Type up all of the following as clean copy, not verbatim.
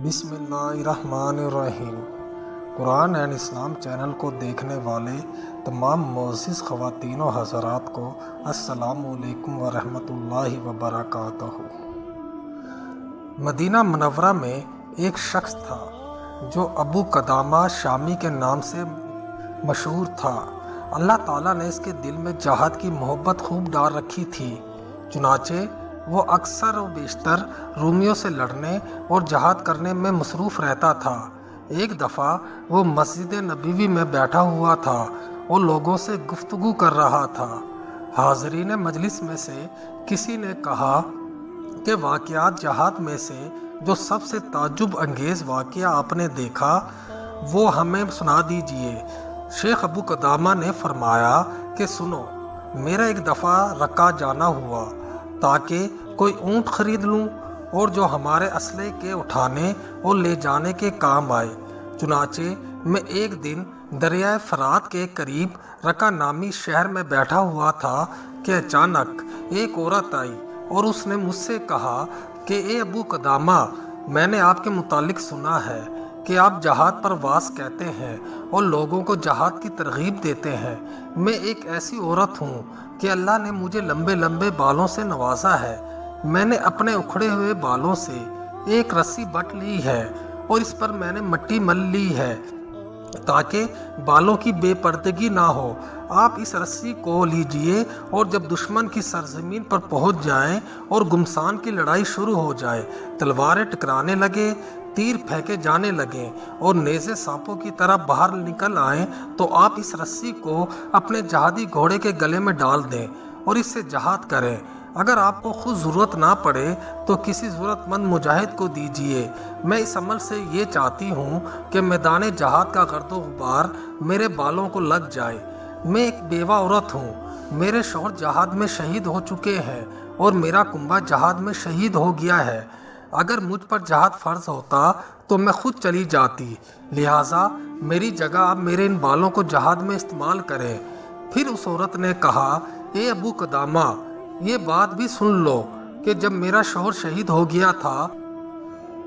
بسم اللہ الرحمن الرحیم۔ قرآن اینڈ اسلام چینل کو دیکھنے والے تمام معزز خواتین و حضرات کو السلام علیکم ورحمۃ اللہ وبرکاتہ۔ مدینہ منورہ میں ایک شخص تھا جو ابو قدامہ شامی کے نام سے مشہور تھا۔ اللہ تعالیٰ نے اس کے دل میں جہاد کی محبت خوب ڈال رکھی تھی، چنانچہ وہ اکثر و بیشتر رومیوں سے لڑنے اور جہاد کرنے میں مصروف رہتا تھا۔ ایک دفعہ وہ مسجد نبوی میں بیٹھا ہوا تھا اور لوگوں سے گفتگو کر رہا تھا۔ حاضرین مجلس میں سے کسی نے کہا کہ واقعات جہاد میں سے جو سب سے تعجب انگیز واقعہ آپ نے دیکھا وہ ہمیں سنا دیجئے۔ شیخ ابو قدامہ نے فرمایا کہ سنو، میرا ایک دفعہ رقہ جانا ہوا تاکہ کوئی اونٹ خرید لوں اور جو ہمارے اسلحے کے اٹھانے اور لے جانے کے کام آئے۔ چنانچہ میں ایک دن دریائے فرات کے قریب رقہ نامی شہر میں بیٹھا ہوا تھا کہ اچانک ایک عورت آئی اور اس نے مجھ سے کہا کہ اے ابو قدامہ، میں نے آپ کے متعلق سنا ہے کہ آپ جہاد پر واعظ کہتے ہیں اور لوگوں کو جہاد کی ترغیب دیتے ہیں۔ میں ایک ایسی عورت ہوں کہ اللہ نے مجھے لمبے لمبے بالوں سے نوازا ہے۔ میں نے اپنے اکھڑے ہوئے بالوں سے ایک رسی بٹ لی ہے اور اس پر میں نے مٹی مل لی ہے تاکہ بالوں کی بے پردگی نہ ہو۔ آپ اس رسی کو لیجئے اور جب دشمن کی سرزمین پر پہنچ جائیں اور گمسان کی لڑائی شروع ہو جائے، تلواریں ٹکرانے لگے، تیر پھینکے جانے لگیں اور نیزے سانپوں کی طرح باہر نکل آئیں تو آپ اس رسی کو اپنے جہادی گھوڑے کے گلے میں ڈال دیں اور اس سے جہاد کریں۔ اگر آپ کو خود ضرورت نہ پڑے تو کسی ضرورت مند مجاہد کو دیجیے۔ میں اس عمل سے یہ چاہتی ہوں کہ میدان جہاد کا گرد و غبار میرے بالوں کو لگ جائے۔ میں ایک بیوہ عورت ہوں، میرے شوہر جہاد میں شہید ہو چکے ہیں اور میرا کنبہ جہاد میں شہید ہو گیا ہے۔ اگر مجھ پر جہاد فرض ہوتا تو میں خود چلی جاتی، لہٰذا میری جگہ آپ میرے ان بالوں کو جہاد میں استعمال کریں۔ پھر اس عورت نے کہا، اے ابو قدامہ، یہ بات بھی سن لو کہ جب میرا شوہر شہید ہو گیا تھا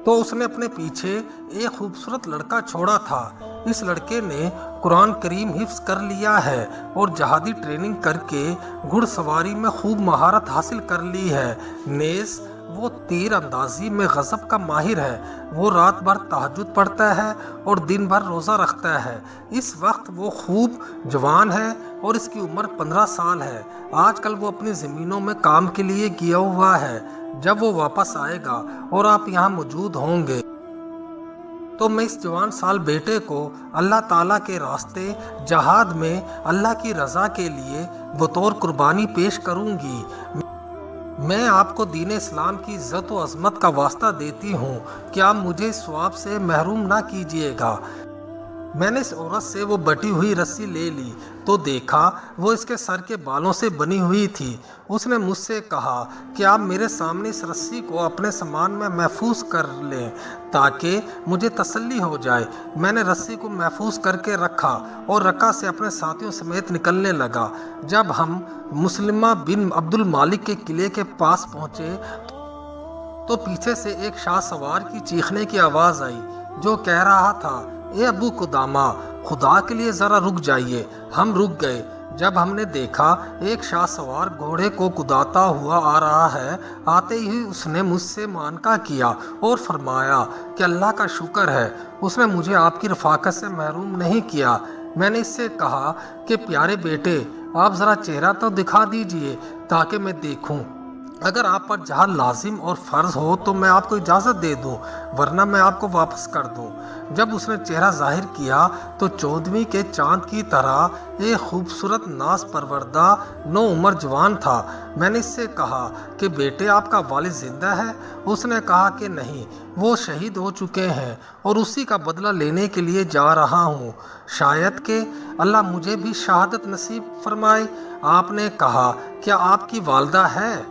تو اس نے اپنے پیچھے ایک خوبصورت لڑکا چھوڑا تھا۔ اس لڑکے نے قرآن کریم حفظ کر لیا ہے اور جہادی ٹریننگ کر کے گھڑ سواری میں خوب مہارت حاصل کر لی ہے۔ نیز وہ تیر اندازی میں غضب کا ماہر ہے۔ وہ رات بھر تہجد پڑھتا ہے اور دن بھر روزہ رکھتا ہے۔ اس وقت وہ خوب جوان ہے اور اس کی عمر 15 سال ہے۔ آج کل وہ اپنی زمینوں میں کام کے لیے گیا ہوا ہے۔ جب وہ واپس آئے گا اور آپ یہاں موجود ہوں گے تو میں اس جوان سال بیٹے کو اللہ تعالیٰ کے راستے جہاد میں اللہ کی رضا کے لیے بطور قربانی پیش کروں گی۔ میں آپ کو دین اسلام کی عزت و عظمت کا واسطہ دیتی ہوں کہ آپ مجھے اس ثواب سے محروم نہ کیجیے گا۔ میں نے اس عورت سے وہ بٹی ہوئی رسی لے لی تو دیکھا وہ اس کے سر کے بالوں سے بنی ہوئی تھی۔ اس نے مجھ سے کہا کہ آپ میرے سامنے اس رسی کو اپنے سامان میں محفوظ کر لیں تاکہ مجھے تسلی ہو جائے۔ میں نے رسی کو محفوظ کر کے رکھا اور رقہ سے اپنے ساتھیوں سمیت نکلنے لگا۔ جب ہم مسلمہ بن عبد المالک کے قلعے کے پاس پہنچے تو پیچھے سے ایک شاہ سوار کی چیخنے کی آواز آئی جو کہہ رہا تھا، اے ابو قدامہ، خدا کے لیے ذرا رک جائیے۔ ہم رک گئے۔ جب ہم نے دیکھا ایک شاہ سوار گھوڑے کو کداتا ہوا آ رہا ہے، آتے ہی اس نے مجھ سے معانقہ کیا اور فرمایا کہ اللہ کا شکر ہے اس نے مجھے آپ کی رفاقت سے محروم نہیں کیا۔ میں نے اس سے کہا کہ پیارے بیٹے، آپ ذرا چہرہ تو دکھا دیجئے تاکہ میں دیکھوں۔ اگر آپ پر جہاد لازم اور فرض ہو تو میں آپ کو اجازت دے دوں، ورنہ میں آپ کو واپس کر دوں۔ جب اس نے چہرہ ظاہر کیا تو 14ویں کے چاند کی طرح ایک خوبصورت ناز پروردہ نوعمر جوان تھا۔ میں نے اس سے کہا کہ بیٹے، آپ کا والد زندہ ہے؟ اس نے کہا کہ نہیں، وہ شہید ہو چکے ہیں اور اسی کا بدلہ لینے کے لیے جا رہا ہوں، شاید کہ اللہ مجھے بھی شہادت نصیب فرمائے۔ آپ نے کہا، کیا آپ کی والدہ ہے؟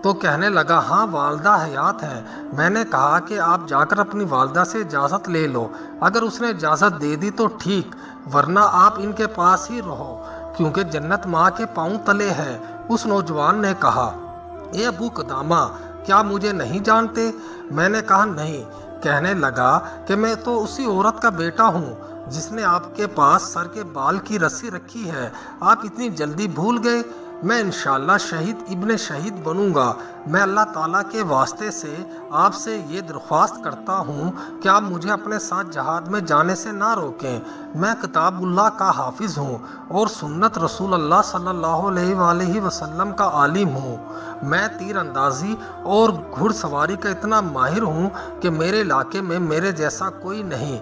تو کہنے لگا، ہاں، والدہ حیات ہیں۔ میں نے کہا کہ آپ جا کر اپنی والدہ سے اجازت لے لو۔ اگر اس نے اجازت دے دی تو ٹھیک، ورنہ آپ ان کے پاس ہی رہو کیونکہ جنت ماں کے پاؤں تلے ہے۔ اس نوجوان نے کہا، اے ابو قدامہ، کیا مجھے نہیں جانتے؟ میں نے کہا نہیں، کہنے لگا کہ میں تو اسی عورت کا بیٹا ہوں جس نے آپ کے پاس سر کے بال کی رسی رکھی ہے، آپ اتنی جلدی بھول گئے؟ میں انشاءاللہ شہید ابن شہید بنوں گا۔ میں اللہ تعالیٰ کے واسطے سے آپ سے یہ درخواست کرتا ہوں کہ آپ مجھے اپنے ساتھ جہاد میں جانے سے نہ روکیں۔ میں کتاب اللہ کا حافظ ہوں اور سنت رسول اللہ صلی اللہ علیہ وآلہ وسلم کا عالم ہوں۔ میں تیر اندازی اور گھڑ سواری کا اتنا ماہر ہوں کہ میرے علاقے میں میرے جیسا کوئی نہیں،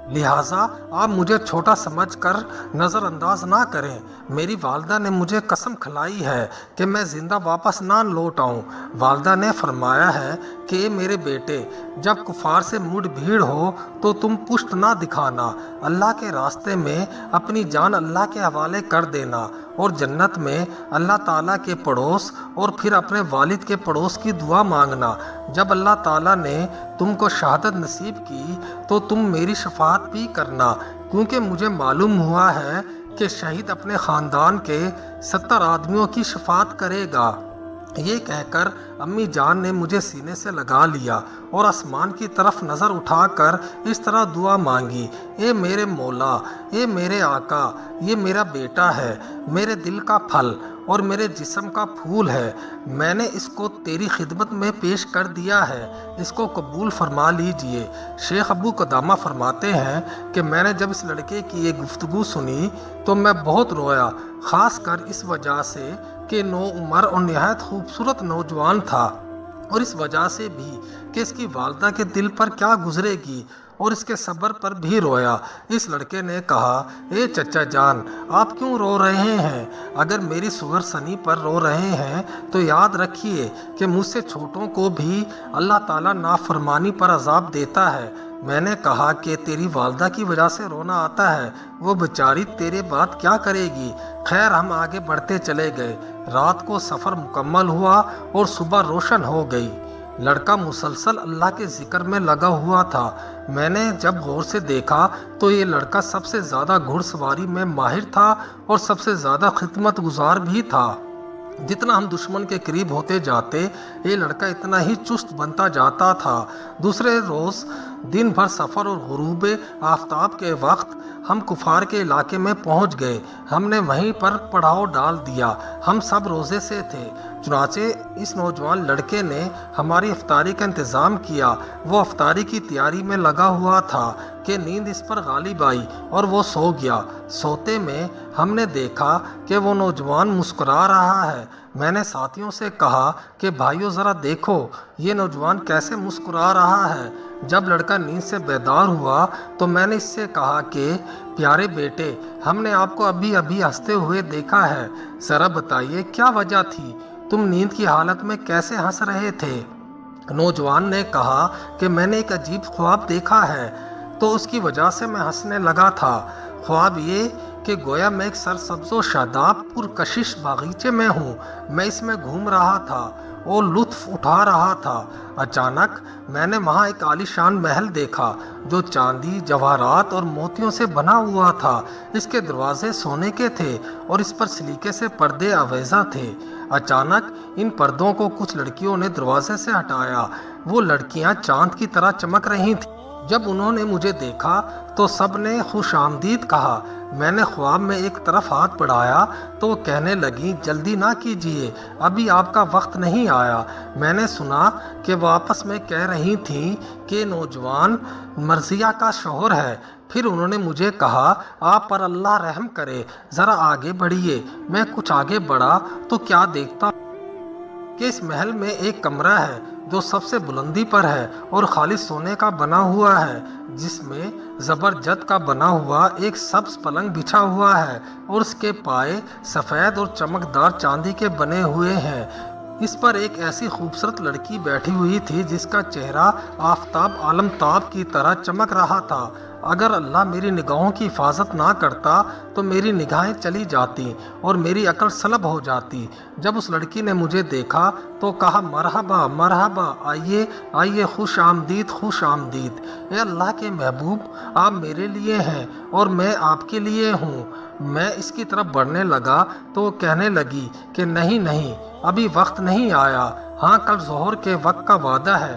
لہٰذا آپ مجھے چھوٹا سمجھ کر نظر انداز نہ کریں۔ میری والدہ نے مجھے قسم کھلائی ہے کہ میں زندہ واپس نہ لوٹ آؤں۔ والدہ نے فرمایا ہے کہ اے میرے بیٹے، جب کفار سے مڈ بھیڑ ہو تو تم پشت نہ دکھانا، اللہ کے راستے میں اپنی جان اللہ کے حوالے کر دینا اور جنت میں اللہ تعالیٰ کے پڑوس اور پھر اپنے والد کے پڑوس کی دعا مانگنا۔ جب اللہ تعالیٰ نے تم کو شہادت نصیب کی تو تم میری شفاعت بھی کرنا، کیونکہ مجھے معلوم ہوا ہے کہ شہید اپنے خاندان کے 70 آدمیوں کی شفاعت کرے گا۔ یہ کہہ کر امی جان نے مجھے سینے سے لگا لیا اور آسمان کی طرف نظر اٹھا کر اس طرح دعا مانگی، اے میرے مولا، اے میرے آقا، یہ میرا بیٹا ہے، میرے دل کا پھل اور میرے جسم کا پھول ہے۔ میں نے اس کو تیری خدمت میں پیش کر دیا ہے، اس کو قبول فرما لیجئے۔ شیخ ابو قدامہ فرماتے ہیں کہ میں نے جب اس لڑکے کی یہ گفتگو سنی تو میں بہت رویا، خاص کر اس وجہ سے کہ نو عمر اور نہایت خوبصورت نوجوان تھا، اور اس وجہ سے بھی کہ اس کی والدہ کے دل پر کیا گزرے گی، اور اس کے صبر پر بھی رویا۔ اس لڑکے نے کہا، اے چچا جان، آپ کیوں رو رہے ہیں؟ اگر میری صغر سنی پر رو رہے ہیں تو یاد رکھیے کہ مجھ سے چھوٹوں کو بھی اللہ تعالیٰ نافرمانی پر عذاب دیتا ہے۔ میں نے کہا کہ تیری والدہ کی وجہ سے رونا آتا ہے، وہ بیچاری تیرے بعد کیا کرے گی؟ خیر، ہم آگے بڑھتے چلے گئے۔ رات کو سفر مکمل ہوا اور صبح روشن ہو گئی۔ لڑکا مسلسل اللہ کے ذکر میں لگا ہوا تھا۔ میں نے جب غور سے دیکھا تو یہ لڑکا سب سے زیادہ گھڑ سواری میں ماہر تھا اور سب سے زیادہ خدمت گزار بھی تھا۔ جتنا ہم دشمن کے قریب ہوتے جاتے یہ لڑکا اتنا ہی چست بنتا جاتا تھا۔ دوسرے روز دن بھر سفر اور غروب آفتاب کے وقت ہم کفار کے علاقے میں پہنچ گئے۔ ہم نے وہیں پر پڑاؤ ڈال دیا۔ ہم سب روزے سے تھے، چنانچہ اس نوجوان لڑکے نے ہماری افطاری کا انتظام کیا۔ وہ افطاری کی تیاری میں لگا ہوا تھا کہ نیند اس پر غالب آئی اور وہ سو گیا۔ سوتے میں ہم نے دیکھا کہ وہ نوجوان مسکرا رہا ہے۔ میں نے ساتھیوں سے کہا کہ بھائیو ذرا دیکھو یہ نوجوان کیسے مسکرا رہا ہے۔ جب لڑکا نیند سے بیدار ہوا تو میں نے اس سے کہا کہ پیارے بیٹے، ہم نے آپ کو ابھی ابھی ہنستے ہوئے دیکھا ہے، ذرا بتائیے کیا وجہ تھی؟ تم نیند کی حالت میں کیسے ہنس رہے تھے؟ نوجوان نے کہا کہ میں نے ایک عجیب خواب دیکھا ہے تو اس کی وجہ سے میں ہنسنے لگا تھا۔ خواب یہ کہ گویا میں ایک سرسبز و شاداب پرکشش باغیچے میں ہوں، میں اس میں گھوم رہا تھا اور لطف اٹھا رہا تھا۔ اچانک میں نے وہاں ایک عالی شان محل دیکھا جو چاندی، جواہرات اور موتیوں سے بنا ہوا تھا۔ اس کے دروازے سونے کے تھے اور اس پر سلیکے سے پردے آویزاں تھے۔ اچانک ان پردوں کو کچھ لڑکیوں نے دروازے سے ہٹایا۔ وہ لڑکیاں چاند کی طرح چمک رہی تھیں۔ جب انہوں نے مجھے دیکھا تو سب نے خوش آمدید کہا۔ میں نے خواب میں ایک طرف ہاتھ بڑھایا تو وہ کہنے لگیں، جلدی نہ کیجیے، ابھی آپ کا وقت نہیں آیا۔ میں نے سنا کہ وہ آپس میں کہہ رہی تھیں کہ نوجوان مرضیہ کا شوہر ہے۔ پھر انہوں نے مجھے کہا، آپ پر اللہ رحم کرے، ذرا آگے بڑھیے۔ میں کچھ آگے بڑھا تو کیا دیکھتا کہ اس محل میں ایک کمرہ ہے جو سب سے بلندی پر ہے اور خالص سونے کا بنا ہوا ہے، جس میں زبرجد کا بنا ہوا ایک سبز پلنگ بچھا ہوا ہے اور اس کے پائے سفید اور چمکدار چاندی کے بنے ہوئے ہیں۔ اس پر ایک ایسی خوبصورت لڑکی بیٹھی ہوئی تھی جس کا چہرہ آفتاب عالمتاب کی طرح چمک رہا تھا۔ اگر اللہ میری نگاہوں کی حفاظت نہ کرتا تو میری نگاہیں چلی جاتی اور میری عقل سلب ہو جاتی۔ جب اس لڑکی نے مجھے دیکھا تو کہا، مرحبا مرحبا، آئیے آئیے، خوش آمدید خوش آمدید۔ اے اللہ کے محبوب، آپ میرے لیے ہیں اور میں آپ کے لیے ہوں۔ میں اس کی طرف بڑھنے لگا تو وہ کہنے لگی کہ نہیں نہیں، ابھی وقت نہیں آیا، ہاں کل ظہر کے وقت کا وعدہ ہے۔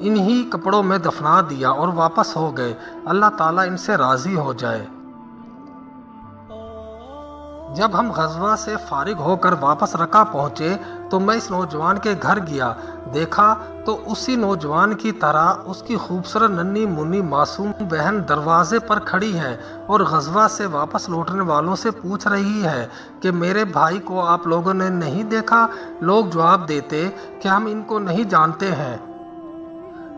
انہی کپڑوں میں دفنا دیا اور واپس ہو گئے، اللہ تعالیٰ ان سے راضی ہو جائے۔ جب ہم غزوہ سے فارغ ہو کر واپس رقہ پہنچے تو میں اس نوجوان کے گھر گیا، دیکھا تو اسی نوجوان کی طرح اس کی خوبصورت ننھی منی معصوم بہن دروازے پر کھڑی ہے اور غزوہ سے واپس لوٹنے والوں سے پوچھ رہی ہے کہ میرے بھائی کو آپ لوگوں نے نہیں دیکھا؟ لوگ جواب دیتے کہ ہم ان کو نہیں جانتے ہیں۔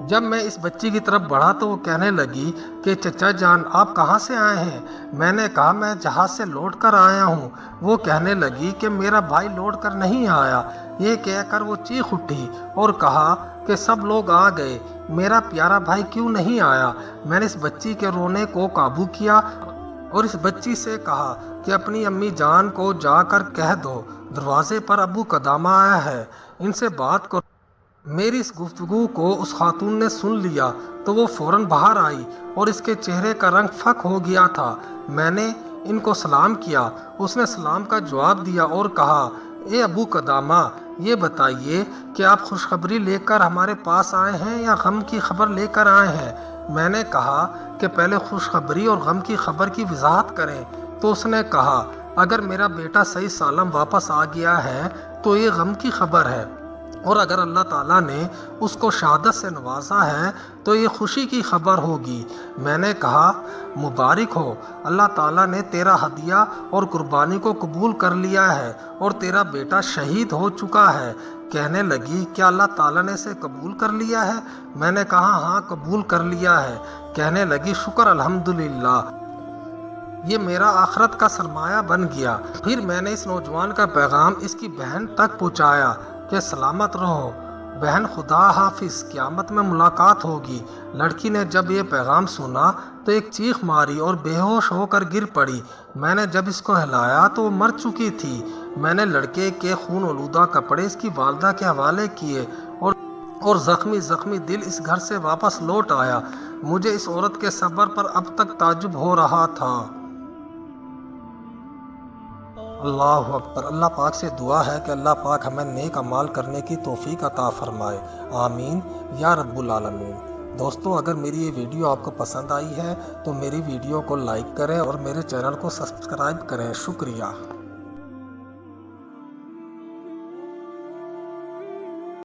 جب میں اس بچی کی طرف بڑھا تو وہ کہنے لگی کہ چچا جان آپ کہاں سے آئے ہیں؟ میں نے کہا میں جہاز سے لوٹ کر آیا ہوں۔ وہ کہنے لگی کہ میرا بھائی لوٹ کر نہیں آیا۔ یہ کہہ کر وہ چیخ اٹھی اور کہا کہ سب لوگ آ گئے، میرا پیارا بھائی کیوں نہیں آیا؟ میں نے اس بچی کے رونے کو قابو کیا اور اس بچی سے کہا کہ اپنی امی جان کو جا کر کہہ دو دروازے پر ابو قدامہ آیا ہے، ان سے بات کرو۔ میری اس گفتگو کو اس خاتون نے سن لیا تو وہ فوراً باہر آئی اور اس کے چہرے کا رنگ فک ہو گیا تھا۔ میں نے ان کو سلام کیا، اس نے سلام کا جواب دیا اور کہا اے ابو قدامہ یہ بتائیے کہ آپ خوشخبری لے کر ہمارے پاس آئے ہیں یا غم کی خبر لے کر آئے ہیں؟ میں نے کہا کہ پہلے خوشخبری اور غم کی خبر کی وضاحت کریں۔ تو اس نے کہا اگر میرا بیٹا صحیح سالم واپس آ گیا ہے تو یہ غم کی خبر ہے، اور اگر اللہ تعالیٰ نے اس کو شہادت سے نوازا ہے تو یہ خوشی کی خبر ہوگی۔ میں نے کہا مبارک ہو، اللہ تعالیٰ نے تیرا ہدیہ اور قربانی کو قبول کر لیا ہے اور تیرا بیٹا شہید ہو چکا ہے۔ کہنے لگی کیا اللہ تعالیٰ نے اسے قبول کر لیا ہے؟ میں نے کہا ہاں قبول کر لیا ہے۔ کہنے لگی شکر الحمدللہ، یہ میرا آخرت کا سرمایہ بن گیا۔ پھر میں نے اس نوجوان کا پیغام اس کی بہن تک پہنچایا کہ سلامت رہو بہن، خدا حافظ، قیامت میں ملاقات ہوگی۔ لڑکی نے جب یہ پیغام سنا تو ایک چیخ ماری اور بے ہوش ہو کر گر پڑی۔ میں نے جب اس کو ہلایا تو وہ مر چکی تھی۔ میں نے لڑکے کے خون آلودہ کپڑے اس کی والدہ کے حوالے کیے اور زخمی دل اس گھر سے واپس لوٹ آیا۔ مجھے اس عورت کے صبر پر اب تک تعجب ہو رہا تھا۔ اللہ اکبر۔ اللہ پاک سے دعا ہے کہ اللہ پاک ہمیں نیک اعمال کرنے کی توفیق عطا فرمائے، آمین یا رب العالمین۔ دوستو اگر میری یہ ویڈیو آپ کو پسند آئی ہے تو میری ویڈیو کو لائک کریں اور میرے چینل کو سبسکرائب کریں۔ شکریہ۔